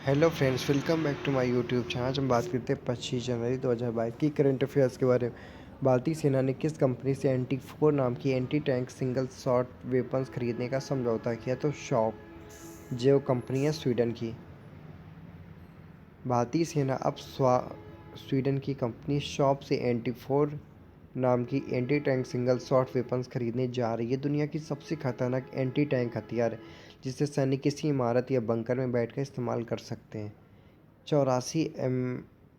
Hello friends, welcome back to my YouTube channel. आज हम बात करते हैं 25 जनवरी 2022 की करंट अफेयर्स के बारे में। भारतीय सेना ने किस कंपनी से एंटी-4 नाम की anti tank single shot weapons खरीदने का समझौता किया? तो शॉप, जो कंपनी है स्वीडन की। भारतीय सेना अब स्वीडन की कंपनी शॉप से एंटी-4 नाम की anti tank single shot weapons खरीदने जा रही है। दुनिया की सबसे खतरनाक एंटी टैंक हथियार है, जिसे सैनिक किसी इमारत या बंकर में बैठकर इस्तेमाल कर सकते हैं। 84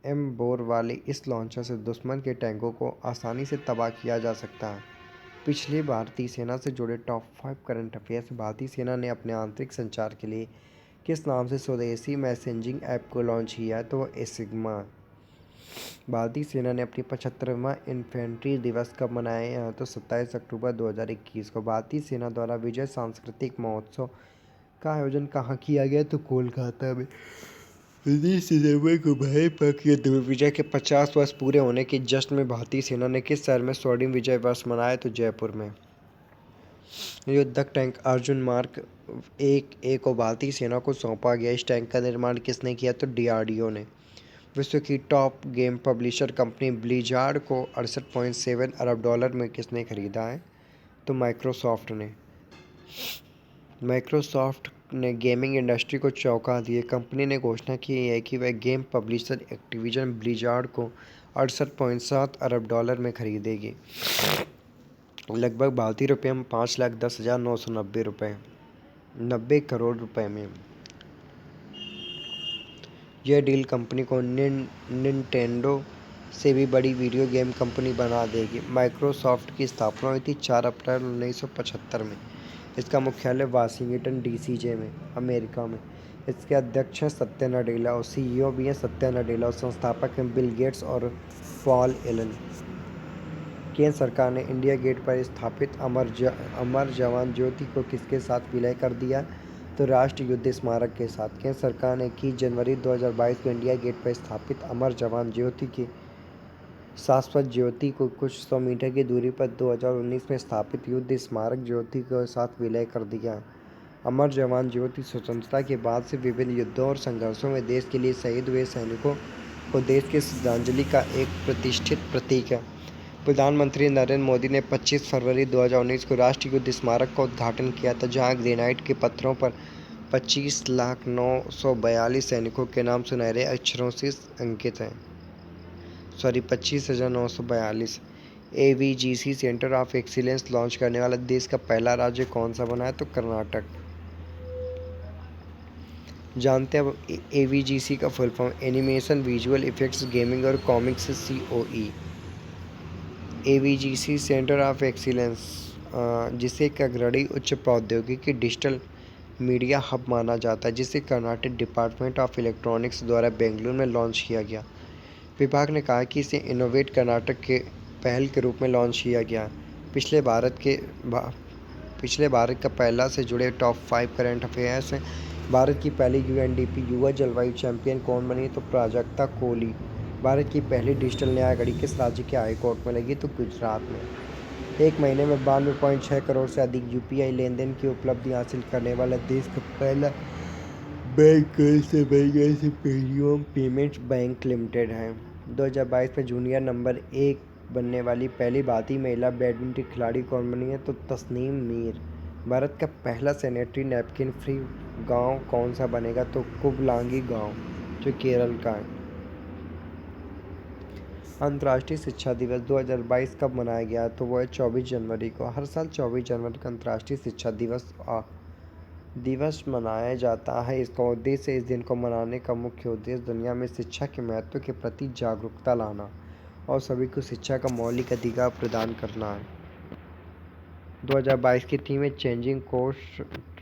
एम बोर वाले इस लॉन्चर से दुश्मन के टैंकों को आसानी से तबाह किया जा सकता है। पिछले भारतीय सेना से जुड़े टॉप 5 करंट अफेयर्स। भारतीय सेना ने अपने आंतरिक संचार के लिए किस नाम से स्वदेशी मैसेजिंग ऐप को लॉन्च किया है? तो वो एसिग्मा। भारतीय सेना ने अपनी 75वां इन्फेंट्री दिवस कब मनाया है? तो 27 अक्टूबर 2021 को। भारतीय सेना द्वारा विजय सांस्कृतिक महोत्सव का आयोजन कहाँ किया गया? तो कोलकाता में। 19 सितंबर को भारत पाक युद्ध में विजय के 50 वर्ष पूरे होने के जश्न में भारतीय सेना ने किस शहर में स्वर्णिम विजय वर्ष मनाया? तो जयपुर में। युद्धक टैंक अर्जुन मार्क 1A को भारतीय सेना को सौंपा गया। इस टैंक का निर्माण किसने किया? तो DRDO ने। विश्व की top game publisher company blizzard को 68.7 अरब डॉलर में किसने खरीदा है? तो माइक्रोसॉफ्ट ने। माइक्रोसॉफ्ट ने गेमिंग इंडस्ट्री को चौंका दिए। कंपनी ने घोषणा की है कि वह गेम पब्लिशर एक्टिविजन ब्लिजार्ड को 68.7 अरब डॉलर में खरीदेगी, लगभग भारतीय रुपये में 5,10,990 रुपये, 90 करोड़ रुपए में। यह डील कंपनी को निंटेंडो से भी बड़ी वीडियो गेम कंपनी बना देगी। माइक्रोसॉफ्ट की स्थापना हुई थी 4 अप्रैल 1975 में। इसका मुख्यालय वाशिंगटन DC में, अमेरिका में। इसके अध्यक्ष हैं सत्या नडेला और CEO भी हैं सत्या नडेला और संस्थापक हैं बिल गेट्स और पॉल एलन। केंद्र सरकार ने इंडिया गेट पर स्थापित अमर जवान ज्योति को किसके साथ विलय कर दिया? तो राष्ट्रीय युद्ध स्मारक के साथ। केंद्र सरकार ने 21 जनवरी 2022 को इंडिया गेट पर स्थापित अमर जवान ज्योति की शाश्वत ज्योति को कुछ 100 मीटर की दूरी पर 2019 में स्थापित युद्ध स्मारक ज्योति के साथ विलय कर दिया। अमर जवान ज्योति स्वतंत्रता के बाद से विभिन्न युद्धों और संघर्षों में देश के लिए शहीद हुए सैनिकों को देश की श्रद्धांजलि का एक प्रतिष्ठित प्रतीक है। प्रधानमंत्री नरेंद्र मोदी ने 25 फरवरी 2019 को राष्ट्रीय युद्ध स्मारक का उद्घाटन किया था, जहां ग्रेनाइट के पत्थरों पर 25,942 सैनिकों के नाम सुनहरे अक्षरों से अंकित हैं। 25,942। AVGC centre of excellence launch करने वाला देश का पहला राज्य कौन सा बना है? तो कर्नाटक। जानते हैं अब AVGC का full form. Animation, visual effects, gaming और comics COE। AVGC centre of excellence, जिसे एक अग्रणी उच्च प्रौद्योगिकी डिजिटल मीडिया हब माना जाता है, जिसे कर्नाटक डिपार्टमेंट ऑफ इलेक्ट्रॉनिक्स द्वारा बेंगलुरु में लॉन्च किया गया। विभाग ने कहा कि इसे इनोवेट कर्नाटक के पहल के रूप में लॉन्च किया गया। पिछले भारत का पहला से जुड़े टॉप 5 करंट अफेयर्स हैं। भारत की पहली UNDP युवा जलवायु चैंपियन कौन बनी? तो प्राजक्ता कोहली। भारत की पहली डिजिटल न्याय घड़ी किस राज्य के हाई कोर्ट में लगी? तो गुजरात में। एक महीने में 92.6 करोड़ से अधिक UPI लेनदेन की उपलब्धि हासिल करने वाला देश का पहला बैंक से पेटीएम पेमेंट्स बैंक लिमिटेड है। 2022 में जूनियर नंबर 1 बनने वाली पहली भारतीय महिला बैडमिंटन खिलाड़ी कौन बनी है? तो तस्नीम मीर। भारत का पहला सैनिटरी नैपकिन फ्री गांव कौन सा बनेगा? तो कुबलांगी गांव, जो केरल का है। अंतर्राष्ट्रीय शिक्षा दिवस 2022 कब मनाया गया? तो वो है 24 जनवरी को। हर साल 24 जनवरी को अंतर्राष्ट्रीय शिक्षा दिवस मनाया जाता है। इसका उद्देश्य इस दिन को मनाने का मुख्य उद्देश्य दुनिया में शिक्षा के महत्व के प्रति जागरूकता लाना और सभी को शिक्षा का मौलिक अधिकार प्रदान करना है। 2022 की थीम है चेंजिंग कोर्स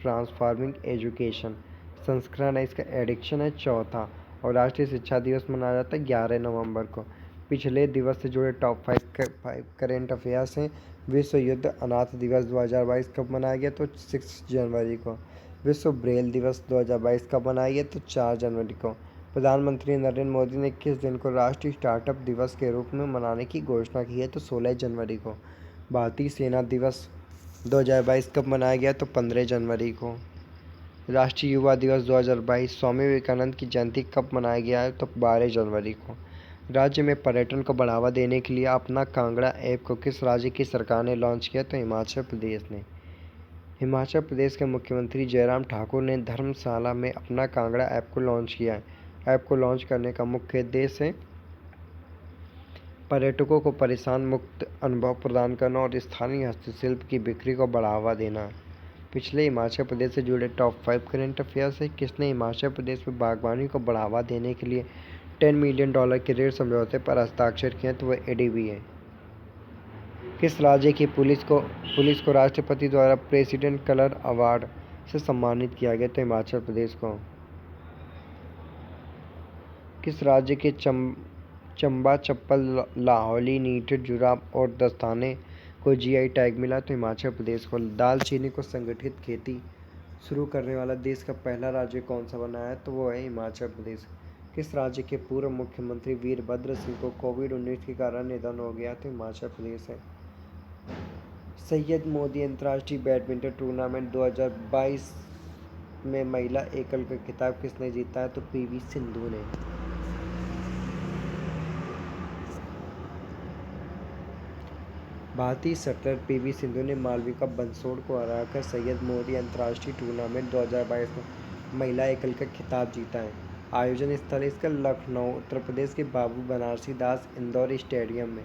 ट्रांसफॉर्मिंग एजुकेशन। संस्करण है इसका, एडिक्शन है चौथा। और राष्ट्रीय शिक्षा दिवस मनाया जाता है 11 नवंबर को। पिछले दिवस से जुड़े टॉप 5 करेंट अफेयर्स हैं। विश्व युद्ध अनाथ दिवस 2022 कब मनाया गया? तो 6 जनवरी को। विश्व ब्रेल दिवस 2022 कब मनाया गया? तो 4 जनवरी को। प्रधानमंत्री नरेंद्र मोदी ने किस दिन को राष्ट्रीय स्टार्टअप दिवस के रूप में मनाने की घोषणा की है? तो 16 जनवरी को। भारतीय सेना दिवस 2022 कब मनाया गया? तो 15 जनवरी को। राष्ट्रीय युवा दिवस 2022 स्वामी विवेकानंद की जयंती कब मनाया गया है? तो 12 जनवरी को। राज्य में पर्यटन को बढ़ावा देने के लिए अपना कांगड़ा ऐप को किस राज्य की सरकार ने लॉन्च किया? तो हिमाचल प्रदेश ने। हिमाचल प्रदेश के मुख्यमंत्री जयराम ठाकुर ने धर्मशाला में अपना कांगड़ा ऐप को लॉन्च किया है। ऐप को लॉन्च करने का मुख्य उद्देश्य है पर्यटकों को परेशान मुक्त अनुभव प्रदान करना और स्थानीय हस्तशिल्प की बिक्री को बढ़ावा देना। पिछले हिमाचल प्रदेश से जुड़े टॉप 5 करंट अफेयर्स है। किसने हिमाचल प्रदेश में बागवानी को बढ़ावा देने के लिए $10 मिलियन के ऋण समझौते पर हस्ताक्षर किए? तो वह एडीबी है। किस राज्य की पुलिस को राष्ट्रपति द्वारा प्रेसिडेंट कलर अवार्ड से सम्मानित किया गया? तो हिमाचल प्रदेश को। किस राज्य के चंबा चप्पल, लाहौली नीटेड जुराब और दस्ताने को जीआई टैग मिला? तो हिमाचल प्रदेश को। दालचीनी को संगठित खेती शुरू करने वाला देश का पहला राज्य कौन सा बना है? तो वो है हिमाचल प्रदेश। किस राज्य के पूर्व मुख्यमंत्री वीरभद्र सिंह को कोविड-19 के कारण निधन हो गया? तो हिमाचल प्रदेश है। सैयद मोदी अंतर्राष्ट्रीय बैडमिंटन टूर्नामेंट 2022 में महिला एकल का खिताब किसने जीता है? तो पीवी सिंधु ने। भारतीय शटलर पीवी सिंधु ने मालविका बंसोड़ को हराकर सैयद मोदी अंतर्राष्ट्रीय टूर्नामेंट 2022 में महिला एकल का खिताब जीता है। आयोजन स्थल इसका लखनऊ, उत्तर प्रदेश के बाबू बनारसी दास इंडोर स्टेडियम में।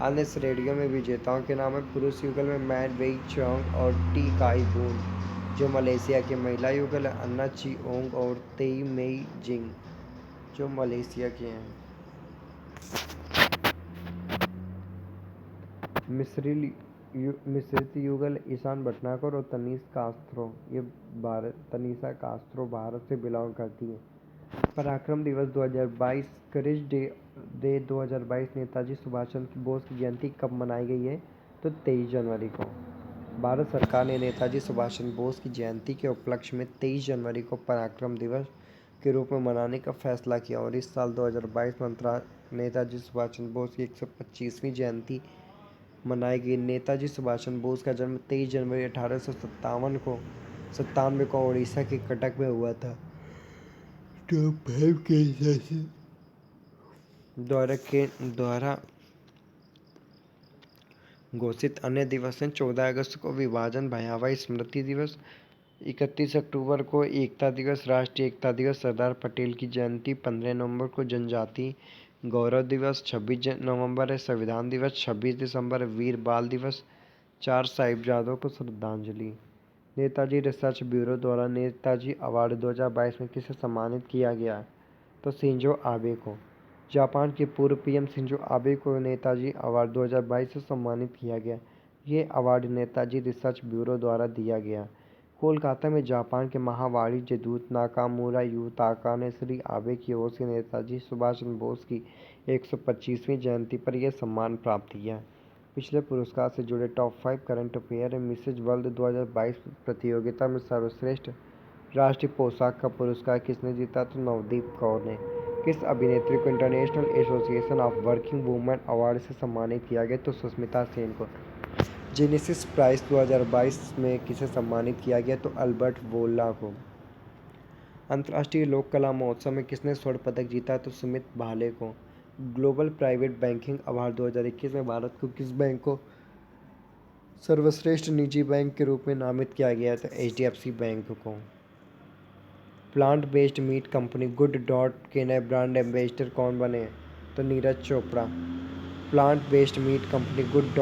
अन्य श्रेणियों में विजेताओं के नाम है पुरुष युगल में मैन वेई चोंग और टी काई बून, जो मलेशिया के। महिला युगल है अन्ना चिओंग और तेई मेई जिंग, जो मलेशिया के हैं। मिश्रित युगल ईशान भटनागर और तनीषा कास्त्रो भारत से बिलोंग करती है। पराक्रम दिवस 2022 करेज डे 2022 नेताजी सुभाष चंद्र बोस की जयंती कब मनाई गई है? तो 23 जनवरी को। भारत सरकार ने नेताजी सुभाष चंद्र बोस की जयंती के उपलक्ष्य में 23 जनवरी को पराक्रम दिवस के रूप में मनाने का फैसला किया और इस साल 2022 में नेताजी सुभाष चंद्र बोस की 125वीं जयंती मनाई गई। नेताजी सुभाष चंद्र बोस का जन्म 23 जनवरी 1897 को उड़ीसा के कटक में हुआ था। टॉप 5 के द्वारा घोषित अन्य दिवस हैं। 14 अगस्त को विभाजन भयावह स्मृति दिवस, 31 अक्टूबर को एकता दिवस, राष्ट्रीय एकता दिवस, सरदार पटेल की जयंती, 15 नवंबर को जनजाति गौरव दिवस, 26 नवंबर है संविधान दिवस, 26 दिसंबर वीर बाल दिवस, 4 साहिबजादों को श्रद्धांजलि। नेताजी रिसर्च ब्यूरो द्वारा नेताजी अवार्ड 2022 में किसे सम्मानित किया गया? तो शिंजो आबे को। जापान के पूर्व पीएम शिंजो आबे को नेताजी अवार्ड 2022 से सम्मानित किया गया। ये अवार्ड नेताजी रिसर्च ब्यूरो द्वारा दिया गया। कोलकाता में जापान के महावाणिज्य दूत नाकामुरा युताका ने श्री आबे की ओर से नेताजी सुभाष चंद्र बोस की 125वीं जयंती पर यह सम्मान प्राप्त किया। पिछले पुरस्कार से जुड़े टॉप 5 करंट अफेयर है। मिसेज वर्ल्ड 2022 प्रतियोगिता में सर्वश्रेष्ठ राष्ट्रीय पोशाक का पुरस्कार किसने जीता? तो नवदीप कौर ने। किस अभिनेत्री को international association of working women award से सम्मानित किया गया? तो सुष्मिता सेन को। जेनेसिस प्राइज 2022 में किसे सम्मानित किया गया? तो अल्बर्ट वोल्ला को। अंतर्राष्ट्रीय लोक कला महोत्सव में किसने स्वर्ण पदक जीता? तो सुमित भाले को। ग्लोबल प्राइवेट बैंकिंग अवार्ड 2021 में भारत को किस बैंक को सर्वश्रेष्ठ निजी बैंक के रूप में नामित किया गया? तो एचडीएफसी बैंक को। Plant based meat company good dot के नए ब्रांड एम्बेसडर कौन बने? तो Neeraj Chopra. Plant based meat company good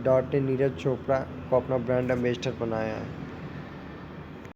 dot ने नीरज चोपड़ा को अपना ब्रांड एम्बेसडर बनाया है।